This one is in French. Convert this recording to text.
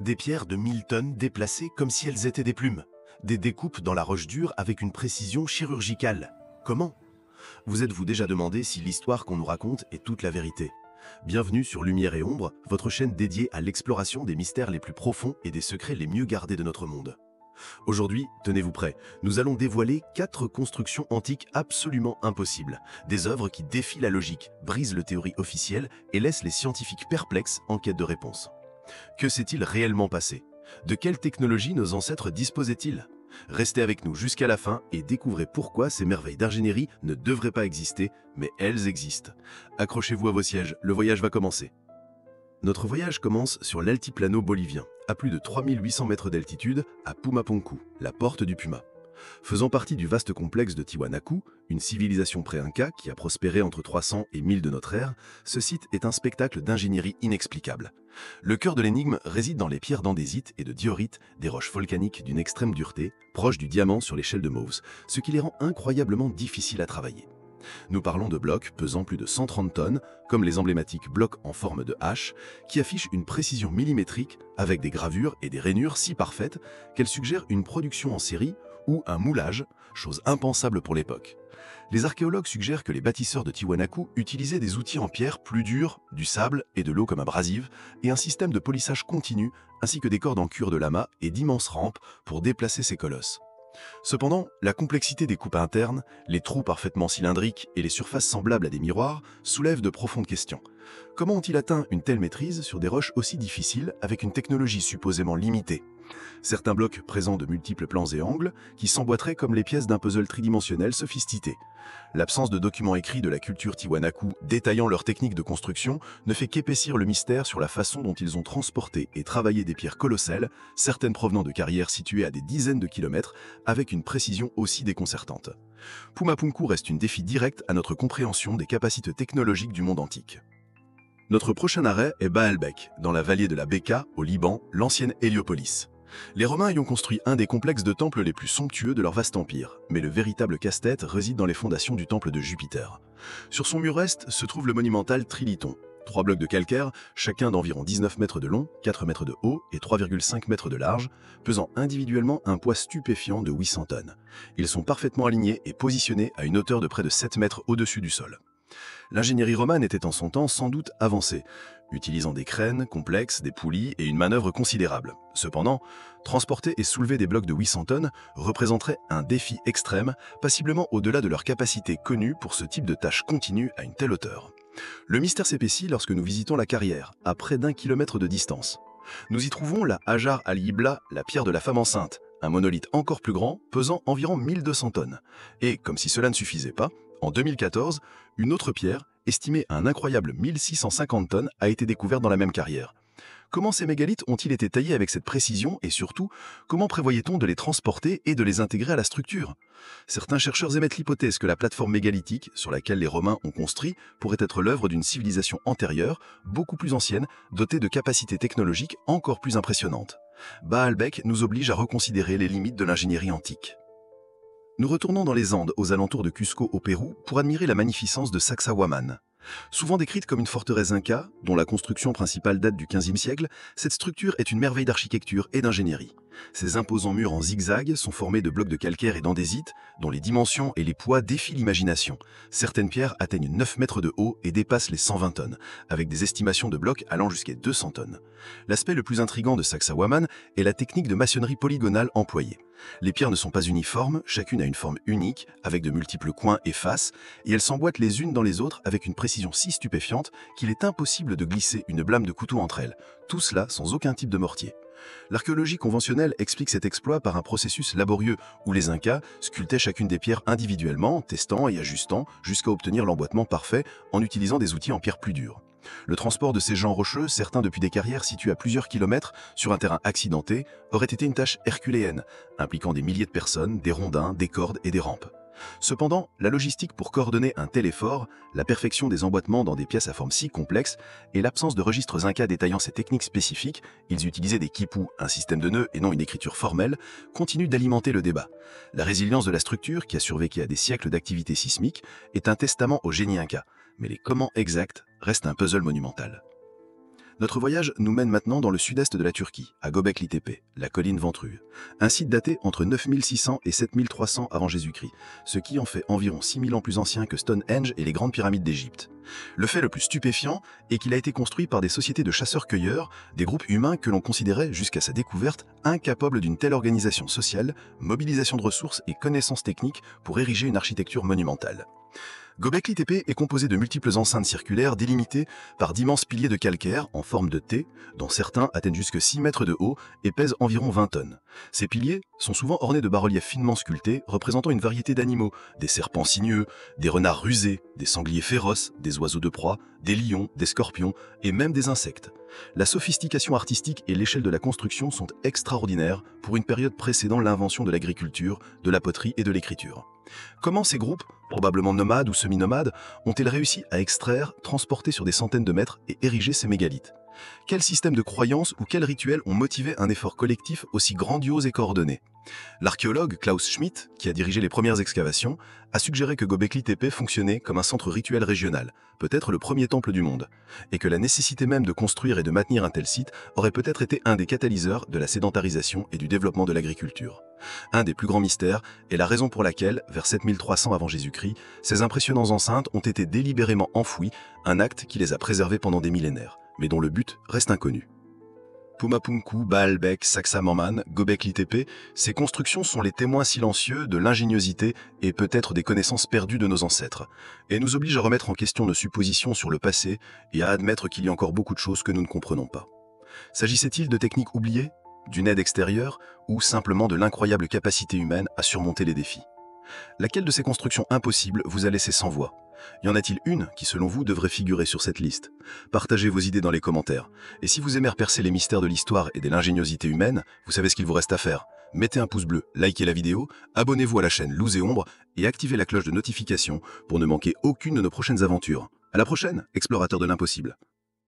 Des pierres de 1000 tonnes déplacées comme si elles étaient des plumes. Des découpes dans la roche dure avec une précision chirurgicale. Comment? Vous êtes-vous déjà demandé si l'histoire qu'on nous raconte est toute la vérité? Bienvenue sur Lumière et Ombre, votre chaîne dédiée à l'exploration des mystères les plus profonds et des secrets les mieux gardés de notre monde. Aujourd'hui, tenez-vous prêts, nous allons dévoiler 4 constructions antiques absolument impossibles. Des œuvres qui défient la logique, brisent les théories officielles et laissent les scientifiques perplexes en quête de réponses. Que s'est-il réellement passé? De quelle technologie nos ancêtres disposaient-ils? Restez avec nous jusqu'à la fin et découvrez pourquoi ces merveilles d'ingénierie ne devraient pas exister, mais elles existent. Accrochez-vous à vos sièges, le voyage va commencer. Notre voyage commence sur l'altiplano bolivien, à plus de 3800 mètres d'altitude, à Pumapunku, la porte du Puma. Faisant partie du vaste complexe de Tiwanaku, une civilisation pré-inca qui a prospéré entre 300 et 1000 de notre ère, ce site est un spectacle d'ingénierie inexplicable. Le cœur de l'énigme réside dans les pierres d'andésite et de diorite, des roches volcaniques d'une extrême dureté, proches du diamant sur l'échelle de Mohs, ce qui les rend incroyablement difficiles à travailler. Nous parlons de blocs pesant plus de 130 tonnes, comme les emblématiques blocs en forme de hache, qui affichent une précision millimétrique avec des gravures et des rainures si parfaites qu'elles suggèrent une production en série ou un moulage, chose impensable pour l'époque. Les archéologues suggèrent que les bâtisseurs de Tiwanaku utilisaient des outils en pierre plus durs, du sable et de l'eau comme abrasive, et un système de polissage continu, ainsi que des cordes en cuir de lama et d'immenses rampes pour déplacer ces colosses. Cependant, la complexité des coupes internes, les trous parfaitement cylindriques et les surfaces semblables à des miroirs soulèvent de profondes questions. Comment ont-ils atteint une telle maîtrise sur des roches aussi difficiles avec une technologie supposément limitée? Certains blocs présentent de multiples plans et angles qui s'emboîteraient comme les pièces d'un puzzle tridimensionnel sophistiqué. L'absence de documents écrits de la culture Tiwanaku détaillant leurs techniques de construction ne fait qu'épaissir le mystère sur la façon dont ils ont transporté et travaillé des pierres colossales, certaines provenant de carrières situées à des dizaines de kilomètres, avec une précision aussi déconcertante. Pumapunku reste un défi direct à notre compréhension des capacités technologiques du monde antique. Notre prochain arrêt est Baalbek, dans la vallée de la Bekaa, au Liban, l'ancienne Héliopolis. Les Romains y ont construit un des complexes de temples les plus somptueux de leur vaste empire, mais le véritable casse-tête réside dans les fondations du temple de Jupiter. Sur son mur est se trouve le monumental Triliton. 3 blocs de calcaire, chacun d'environ 19 mètres de long, 4 mètres de haut et 3,5 mètres de large, pesant individuellement un poids stupéfiant de 800 tonnes. Ils sont parfaitement alignés et positionnés à une hauteur de près de 7 mètres au-dessus du sol. L'ingénierie romane était en son temps sans doute avancée, utilisant des crènes complexes, des poulies et une manœuvre considérable. Cependant, transporter et soulever des blocs de 800 tonnes représenterait un défi extrême, passiblement au-delà de leur capacité connue pour ce type de tâche continue à une telle hauteur. Le mystère s'épaissit lorsque nous visitons la carrière, à près d'1 kilomètre de distance. Nous y trouvons la Hajar al-Yibla, la pierre de la femme enceinte, un monolithe encore plus grand, pesant environ 1200 tonnes. Et, comme si cela ne suffisait pas, en 2014, une autre pierre, estimée à un incroyable 1650 tonnes, a été découverte dans la même carrière. Comment ces mégalithes ont-ils été taillés avec cette précision et surtout, comment prévoyait-on de les transporter et de les intégrer à la structure? Certains chercheurs émettent l'hypothèse que la plateforme mégalithique sur laquelle les Romains ont construit pourrait être l'œuvre d'une civilisation antérieure, beaucoup plus ancienne, dotée de capacités technologiques encore plus impressionnantes. Baalbek nous oblige à reconsidérer les limites de l'ingénierie antique. Nous retournons dans les Andes, aux alentours de Cusco au Pérou, pour admirer la magnificence de Sacsayhuaman. Souvent décrite comme une forteresse inca, dont la construction principale date du XVe siècle, cette structure est une merveille d'architecture et d'ingénierie. Ces imposants murs en zigzag sont formés de blocs de calcaire et d'andésite, dont les dimensions et les poids défient l'imagination. Certaines pierres atteignent 9 mètres de haut et dépassent les 120 tonnes, avec des estimations de blocs allant jusqu'à 200 tonnes. L'aspect le plus intrigant de Sacsayhuaman est la technique de maçonnerie polygonale employée. Les pierres ne sont pas uniformes, chacune a une forme unique, avec de multiples coins et faces, et elles s'emboîtent les unes dans les autres avec une précision si stupéfiante qu'il est impossible de glisser une blâme de couteau entre elles, tout cela sans aucun type de mortier. L'archéologie conventionnelle explique cet exploit par un processus laborieux où les Incas sculptaient chacune des pierres individuellement, testant et ajustant jusqu'à obtenir l'emboîtement parfait en utilisant des outils en pierre plus dure. Le transport de ces gens rocheux, certains depuis des carrières situées à plusieurs kilomètres sur un terrain accidenté, aurait été une tâche herculéenne, impliquant des milliers de personnes, des rondins, des cordes et des rampes. Cependant, la logistique pour coordonner un tel effort, la perfection des emboîtements dans des pièces à forme si complexe et l'absence de registres incas détaillant ces techniques spécifiques, ils utilisaient des quipus, un système de nœuds et non une écriture formelle, continuent d'alimenter le débat. La résilience de la structure, qui a survécu à des siècles d'activité sismique, est un testament au génie inca, mais les comment exacts restent un puzzle monumental. Notre voyage nous mène maintenant dans le sud-est de la Turquie, à Göbekli Tepe, la colline ventruve. Un site daté entre 9600 et 7300 avant Jésus-Christ, ce qui en fait environ 6000 ans plus ancien que Stonehenge et les grandes pyramides d'Égypte. Le fait le plus stupéfiant est qu'il a été construit par des sociétés de chasseurs-cueilleurs, des groupes humains que l'on considérait jusqu'à sa découverte incapables d'une telle organisation sociale, mobilisation de ressources et connaissances techniques pour ériger une architecture monumentale. Göbekli Tepe est composé de multiples enceintes circulaires délimitées par d'immenses piliers de calcaire en forme de T, dont certains atteignent jusque 6 mètres de haut et pèsent environ 20 tonnes. Ces piliers sont souvent ornés de bas-reliefs finement sculptés représentant une variété d'animaux, des serpents sinueux, des renards rusés, des sangliers féroces, des oiseaux de proie, des lions, des scorpions et même des insectes. La sophistication artistique et l'échelle de la construction sont extraordinaires pour une période précédant l'invention de l'agriculture, de la poterie et de l'écriture. Comment ces groupes, probablement nomades ou semi-nomades, ont-ils réussi à extraire, transporter sur des centaines de mètres et ériger ces mégalithes? Quel système de croyances ou quels rituels ont motivé un effort collectif aussi grandiose et coordonné? L'archéologue Klaus Schmidt, qui a dirigé les premières excavations, a suggéré que Göbekli Tepe fonctionnait comme un centre rituel régional, peut-être le premier temple du monde, et que la nécessité même de construire et de maintenir un tel site aurait peut-être été un des catalyseurs de la sédentarisation et du développement de l'agriculture. Un des plus grands mystères est la raison pour laquelle, vers 7300 avant Jésus-Christ, ces impressionnantes enceintes ont été délibérément enfouies, un acte qui les a préservées pendant des millénaires, mais dont le but reste inconnu. Pumapunku, Baalbek, Sacsayhuaman, Göbekli Tepe, ces constructions sont les témoins silencieux de l'ingéniosité et peut-être des connaissances perdues de nos ancêtres, et nous obligent à remettre en question nos suppositions sur le passé et à admettre qu'il y a encore beaucoup de choses que nous ne comprenons pas. S'agissait-il de techniques oubliées, d'une aide extérieure, ou simplement de l'incroyable capacité humaine à surmonter les défis? Laquelle de ces constructions impossibles vous a laissé sans voix? Y en a-t-il une qui, selon vous, devrait figurer sur cette liste? Partagez vos idées dans les commentaires. Et si vous aimez percer les mystères de l'histoire et de l'ingéniosité humaine, vous savez ce qu'il vous reste à faire. Mettez un pouce bleu, likez la vidéo, abonnez-vous à la chaîne Loups et Ombres et activez la cloche de notification pour ne manquer aucune de nos prochaines aventures. À la prochaine, explorateurs de l'impossible.